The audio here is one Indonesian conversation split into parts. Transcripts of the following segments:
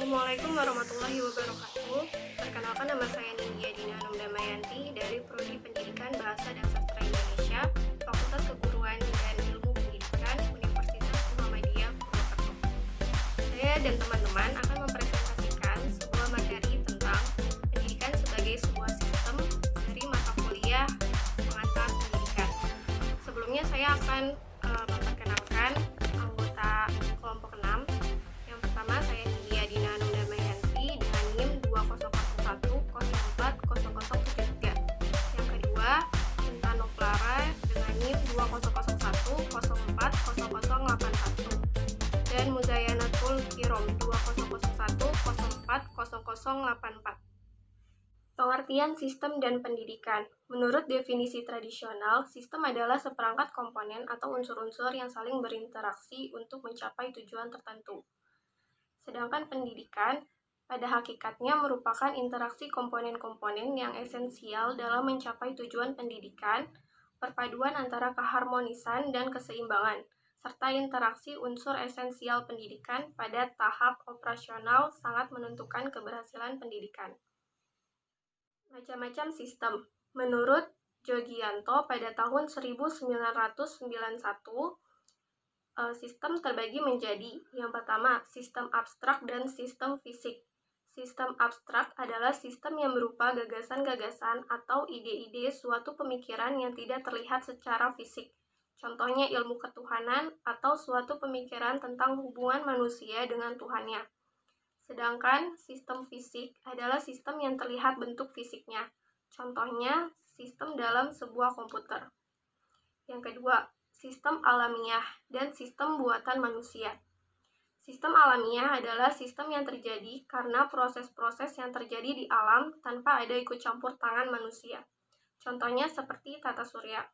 Assalamualaikum warahmatullahi wabarakatuh. Perkenalkan, nama saya Nindya Dina Anum Damayanti dari Prodi Pendidikan Bahasa dan Sastra Indonesia, Fakultas Keguruan dan Ilmu Pendidikan, Universitas Muhammadiyah Purwokerto. Saya dan teman-teman akan mempresentasikan sebuah materi tentang pendidikan sebagai sebuah sistem dari mata kuliah pengantar pendidikan. Sebelumnya saya akan memperkenalkan anggota kelompok 6. Yang pertama, saya Nindya Dina Anum Damayanti dengan NIM 2001040073. Yang kedua, Intan Noklara dengan NIM 2001040081. Dan Muzayanatul Kirom 2001040084. Pengertian sistem dan pendidikan. Menurut definisi tradisional, sistem adalah seperangkat komponen atau unsur-unsur yang saling berinteraksi untuk mencapai tujuan tertentu. Sedangkan pendidikan pada hakikatnya merupakan interaksi komponen-komponen yang esensial dalam mencapai tujuan pendidikan, perpaduan antara keharmonisan dan keseimbangan, serta interaksi unsur esensial pendidikan pada tahap operasional sangat menentukan keberhasilan pendidikan. Macam-macam sistem. Menurut Jogianto pada tahun 1991, sistem terbagi menjadi, yang pertama, sistem abstrak dan sistem fisik. Sistem abstrak adalah sistem yang berupa gagasan-gagasan atau ide-ide suatu pemikiran yang tidak terlihat secara fisik. Contohnya ilmu ketuhanan atau suatu pemikiran tentang hubungan manusia dengan Tuhannya. Sedangkan sistem fisik adalah sistem yang terlihat bentuk fisiknya. Contohnya sistem dalam sebuah komputer. Yang kedua, sistem alamiah dan sistem buatan manusia. Sistem alamiah adalah sistem yang terjadi karena proses-proses yang terjadi di alam tanpa ada ikut campur tangan manusia. Contohnya seperti tata surya.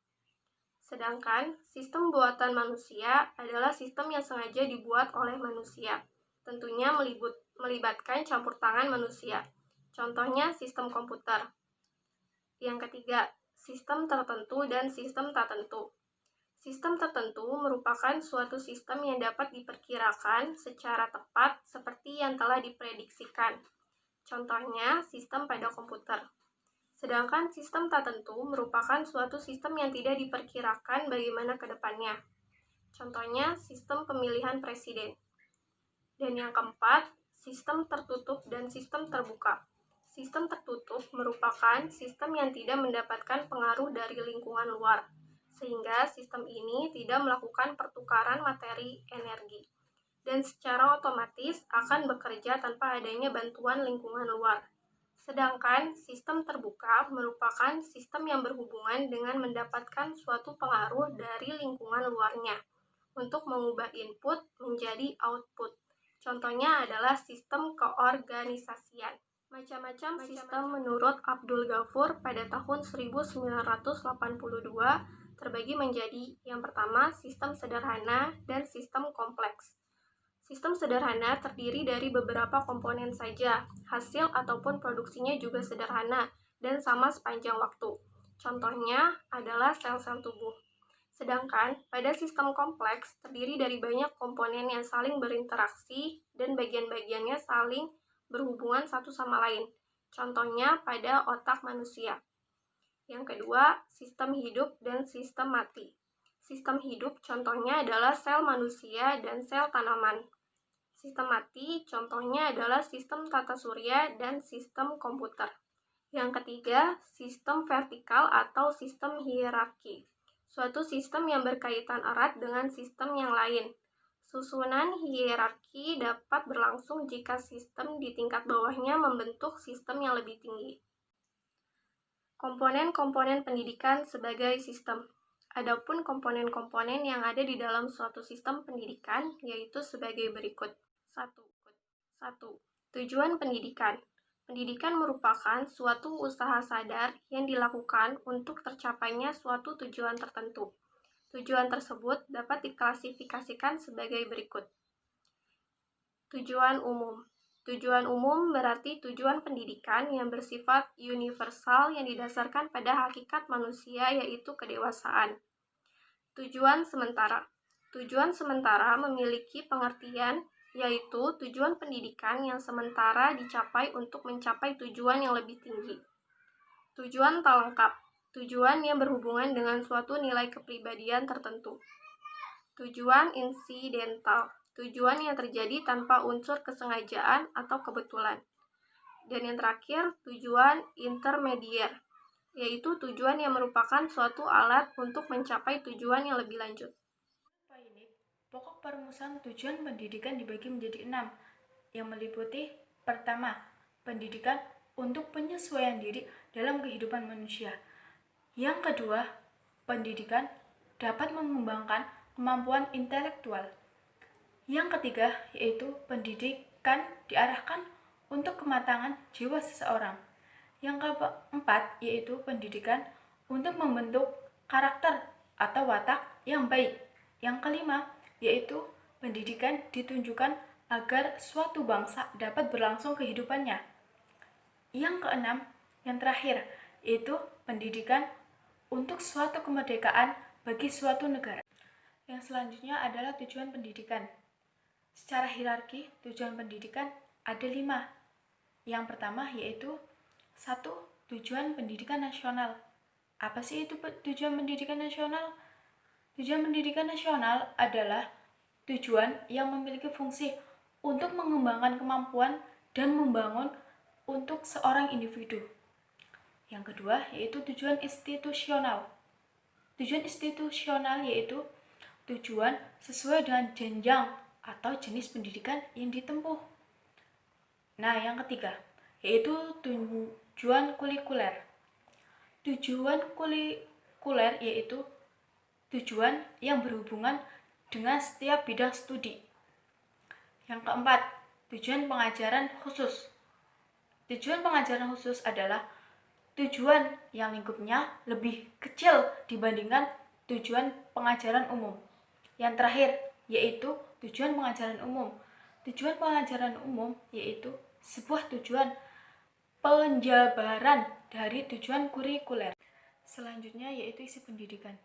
Sedangkan sistem buatan manusia adalah sistem yang sengaja dibuat oleh manusia. Tentunya melibatkan campur tangan manusia. Contohnya sistem komputer. Yang ketiga, sistem tertentu dan sistem tak tentu. Sistem tertentu merupakan suatu sistem yang dapat diperkirakan secara tepat seperti yang telah diprediksikan. Contohnya sistem pada komputer. Sedangkan sistem tak tentu merupakan suatu sistem yang tidak diperkirakan bagaimana ke depannya. Contohnya sistem pemilihan presiden. Dan yang keempat, sistem tertutup dan sistem terbuka. Sistem tertutup merupakan sistem yang tidak mendapatkan pengaruh dari lingkungan luar, sehingga sistem ini tidak melakukan pertukaran materi energi, dan secara otomatis akan bekerja tanpa adanya bantuan lingkungan luar. Sedangkan sistem terbuka merupakan sistem yang berhubungan dengan mendapatkan suatu pengaruh dari lingkungan luarnya untuk mengubah input menjadi output. Contohnya adalah sistem keorganisasian. Macam-macam sistem menurut Abdul Ghafur pada tahun 1982 terbagi menjadi, yang pertama, sistem sederhana dan sistem kompleks. Sistem sederhana terdiri dari beberapa komponen saja, hasil ataupun produksinya juga sederhana dan sama sepanjang waktu. Contohnya adalah sel-sel tubuh. Sedangkan pada sistem kompleks terdiri dari banyak komponen yang saling berinteraksi dan bagian-bagiannya saling berhubungan satu sama lain. Contohnya pada otak manusia. Yang kedua, sistem hidup dan sistem mati. Sistem hidup contohnya adalah sel manusia dan sel tanaman. Sistem mati contohnya adalah sistem tata surya dan sistem komputer. Yang ketiga, sistem vertikal atau sistem hierarki. Suatu sistem yang berkaitan erat dengan sistem yang lain. Susunan hierarki dapat berlangsung jika sistem di tingkat bawahnya membentuk sistem yang lebih tinggi. Komponen-komponen pendidikan sebagai sistem. Adapun komponen-komponen yang ada di dalam suatu sistem pendidikan yaitu sebagai berikut. 1. Tujuan pendidikan. Pendidikan merupakan suatu usaha sadar yang dilakukan untuk tercapainya suatu tujuan tertentu. Tujuan tersebut dapat diklasifikasikan sebagai berikut. Tujuan umum. Tujuan umum berarti tujuan pendidikan yang bersifat universal yang didasarkan pada hakikat manusia yaitu kedewasaan. Tujuan sementara. Tujuan sementara memiliki pengertian yaitu tujuan pendidikan yang sementara dicapai untuk mencapai tujuan yang lebih tinggi. Tujuan tak lengkap, tujuan yang berhubungan dengan suatu nilai kepribadian tertentu. Tujuan insidental, tujuan yang terjadi tanpa unsur kesengajaan atau kebetulan. Dan yang terakhir, tujuan intermedier, yaitu tujuan yang merupakan suatu alat untuk mencapai tujuan yang lebih lanjut. Pokok perumusan tujuan pendidikan dibagi menjadi 6, yang meliputi pertama, pendidikan untuk penyesuaian diri dalam kehidupan manusia. Yang kedua, pendidikan dapat mengembangkan kemampuan intelektual. Yang ketiga, yaitu pendidikan diarahkan untuk kematangan jiwa seseorang. Yang keempat, yaitu pendidikan untuk membentuk karakter atau watak yang baik. Yang kelima, yaitu pendidikan ditunjukkan agar suatu bangsa dapat berlangsung kehidupannya. Yang keenam, yang terakhir, yaitu pendidikan untuk suatu kemerdekaan bagi suatu negara. Yang selanjutnya adalah tujuan pendidikan. Secara hierarki, tujuan pendidikan ada 5. Yang pertama yaitu 1. Tujuan pendidikan nasional. Apa sih itu tujuan pendidikan nasional? Tujuan pendidikan nasional adalah tujuan yang memiliki fungsi untuk mengembangkan kemampuan dan membangun untuk seorang individu. Yang kedua yaitu tujuan institusional. Tujuan institusional yaitu tujuan sesuai dengan jenjang atau jenis pendidikan yang ditempuh. Nah, yang ketiga yaitu tujuan kulikuler. Tujuan kulikuler yaitu tujuan yang berhubungan dengan setiap bidang studi. Yang keempat, tujuan pengajaran khusus. Tujuan pengajaran khusus adalah tujuan yang lingkupnya lebih kecil dibandingkan tujuan pengajaran umum. Yang terakhir, yaitu tujuan pengajaran umum. Tujuan pengajaran umum yaitu sebuah tujuan penjabaran dari tujuan kurikuler. Selanjutnya yaitu isi pendidikan.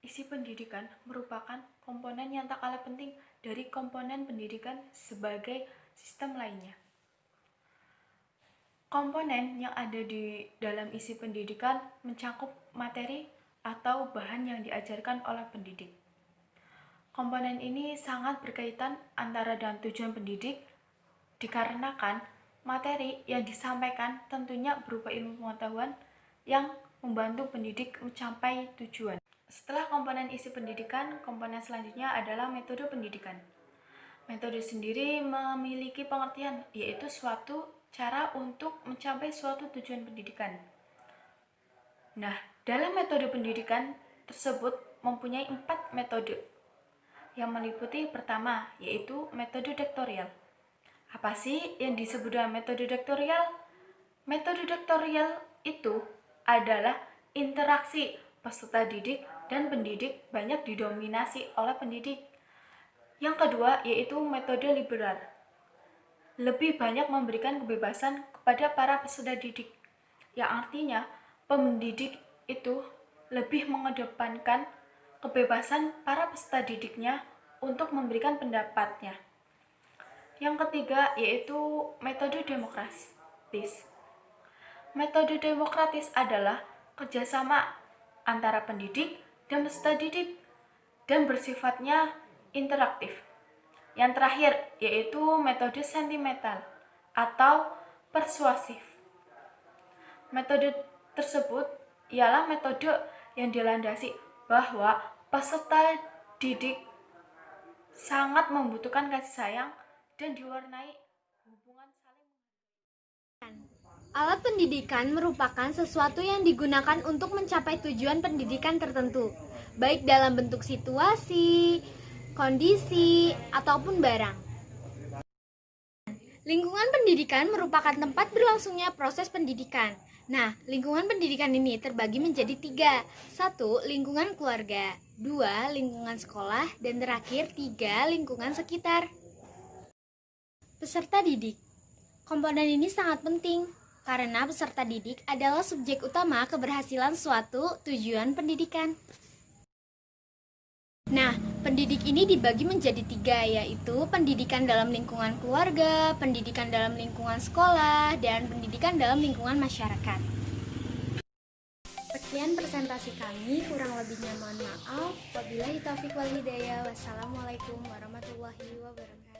Isi pendidikan merupakan komponen yang tak kalah penting dari komponen pendidikan sebagai sistem lainnya. Komponen yang ada di dalam isi pendidikan mencakup materi atau bahan yang diajarkan oleh pendidik. Komponen ini sangat berkaitan antara dengan tujuan pendidik dikarenakan materi yang disampaikan tentunya berupa ilmu pengetahuan yang membantu pendidik mencapai tujuan. Setelah komponen isi pendidikan, komponen selanjutnya adalah metode pendidikan. Metode sendiri memiliki pengertian, yaitu suatu cara untuk mencapai suatu tujuan pendidikan. Nah, dalam metode pendidikan tersebut mempunyai 4 metode yang meliputi pertama, yaitu metode dektorial. Apa sih yang disebut dengan metode dektorial? Metode dektorial itu adalah interaksi peserta didik dan pendidik banyak didominasi oleh pendidik. Yang kedua yaitu metode liberal. Lebih banyak memberikan kebebasan kepada para peserta didik, yang artinya pendidik itu lebih mengedepankan kebebasan para peserta didiknya untuk memberikan pendapatnya. Yang ketiga yaitu metode demokratis. Metode demokratis adalah kerjasama antara pendidik dan peserta didik dan bersifatnya interaktif. Yang terakhir yaitu metode sentimental atau persuasif. Metode tersebut ialah metode yang dilandasi bahwa peserta didik sangat membutuhkan kasih sayang dan diwarnai hubungan saling. Alat pendidikan merupakan sesuatu yang digunakan untuk mencapai tujuan pendidikan tertentu, baik dalam bentuk situasi, kondisi, ataupun barang. Lingkungan pendidikan merupakan tempat berlangsungnya proses pendidikan. Nah, lingkungan pendidikan ini terbagi menjadi 3. 1. Lingkungan keluarga. 2. Lingkungan sekolah. Dan terakhir 3. Lingkungan sekitar. Peserta didik. Komponen ini sangat penting karena peserta didik adalah subjek utama keberhasilan suatu tujuan pendidikan. Nah, Pendidik ini dibagi menjadi 3, yaitu pendidikan dalam lingkungan keluarga, pendidikan dalam lingkungan sekolah, dan pendidikan dalam lingkungan masyarakat. Sekian presentasi kami, kurang lebihnya mohon maaf. Wabillahi taufiq wal hidayah. Wassalamualaikum warahmatullahi wabarakatuh.